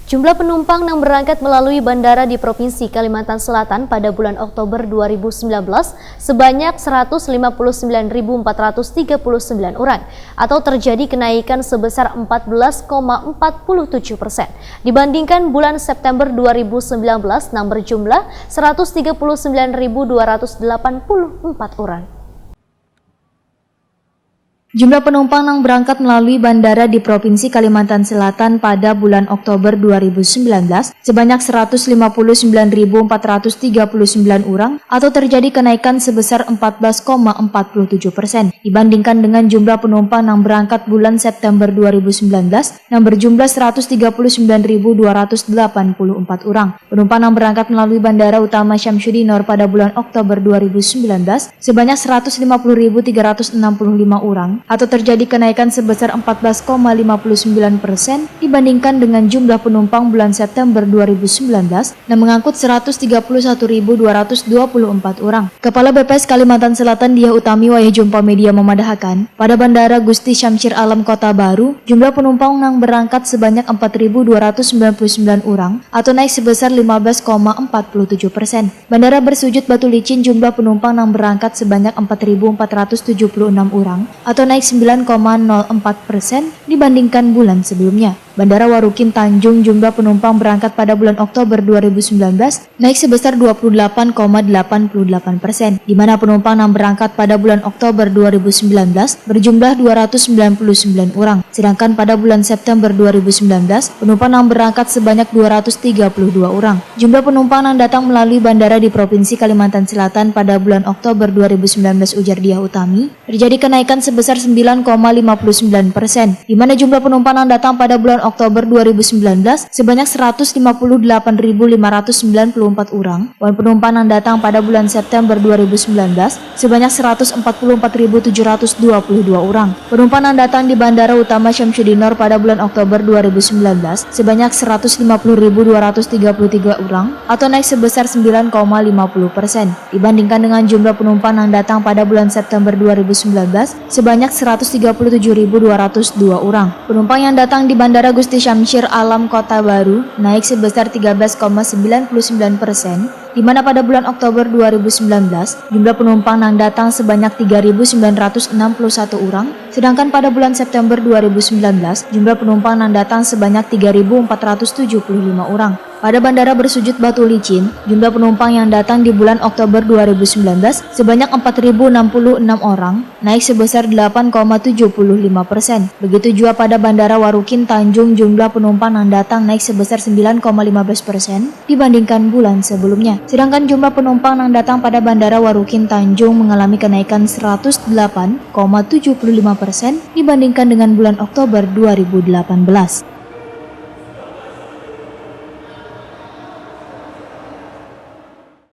Jumlah penumpang yang berangkat melalui bandara di Provinsi Kalimantan Selatan pada bulan Oktober 2019 sebanyak 159.439 orang atau terjadi kenaikan sebesar 14,47% dibandingkan bulan September 2019 yang berjumlah 139.284 orang. Jumlah penumpang yang berangkat melalui bandara di Provinsi Kalimantan Selatan pada bulan Oktober 2019 sebanyak 159.439 orang atau terjadi kenaikan sebesar 14,47% dibandingkan dengan jumlah penumpang yang berangkat bulan September 2019 yang berjumlah 139.284 orang. Penumpang yang berangkat melalui Bandara Utama Syamsuddinor pada bulan Oktober 2019 sebanyak 150.365 orang atau terjadi kenaikan sebesar 14,59% dibandingkan dengan jumlah penumpang bulan September 2019 yang mengangkut 131.224 orang. Kepala BPS Kalimantan Selatan Diah Utami Wayah Jumpa Media memadahkan, pada Bandara Gusti Syamsir Alam Kota Baru, jumlah penumpang yang berangkat sebanyak 4.299 orang atau naik sebesar 15,47%. Bandara Bersujud Batu Licin jumlah penumpang yang berangkat sebanyak 4.476 orang atau naik 9,04% dibandingkan bulan sebelumnya. Bandara Warukin Tanjung jumlah penumpang berangkat pada bulan Oktober 2019 naik sebesar 28,88%, di mana penumpang yang berangkat pada bulan Oktober 2019 berjumlah 299 orang. Sedangkan pada bulan September 2019, penumpang yang berangkat sebanyak 232 orang. Jumlah penumpang yang datang melalui bandara di Provinsi Kalimantan Selatan pada bulan Oktober 2019 ujar Diah Utami, terjadi kenaikan sebesar 9,59%, di mana jumlah penumpang yang datang pada bulan Oktober 2019 sebanyak 150.594 orang, dan penumpang yang datang pada bulan September 2019 sebanyak 144.722 orang. Penumpang yang datang di Bandara Utama Syamsuddinor pada bulan Oktober 2019 sebanyak 150.233 orang atau naik sebesar 9,50% dibandingkan dengan jumlah penumpang yang datang pada bulan September 2019 sebanyak 137.202 orang. Penumpang yang datang di Bandara Gusti Syamsir Alam Kota Baru naik sebesar 13,99%, di mana pada bulan Oktober 2019 jumlah penumpang yang datang sebanyak 3.961 orang, sedangkan pada bulan September 2019 jumlah penumpang yang datang sebanyak 3.475 orang. Pada Bandara Bersujud Batu Licin, jumlah penumpang yang datang di bulan Oktober 2019 sebanyak 4.066 orang, naik sebesar 8,75%. Begitu juga pada Bandara Warukin Tanjung, jumlah penumpang yang datang naik sebesar 9,15% dibandingkan bulan sebelumnya. Sedangkan jumlah penumpang yang datang pada Bandara Warukin Tanjung mengalami kenaikan 108,75% dibandingkan dengan bulan Oktober 2018.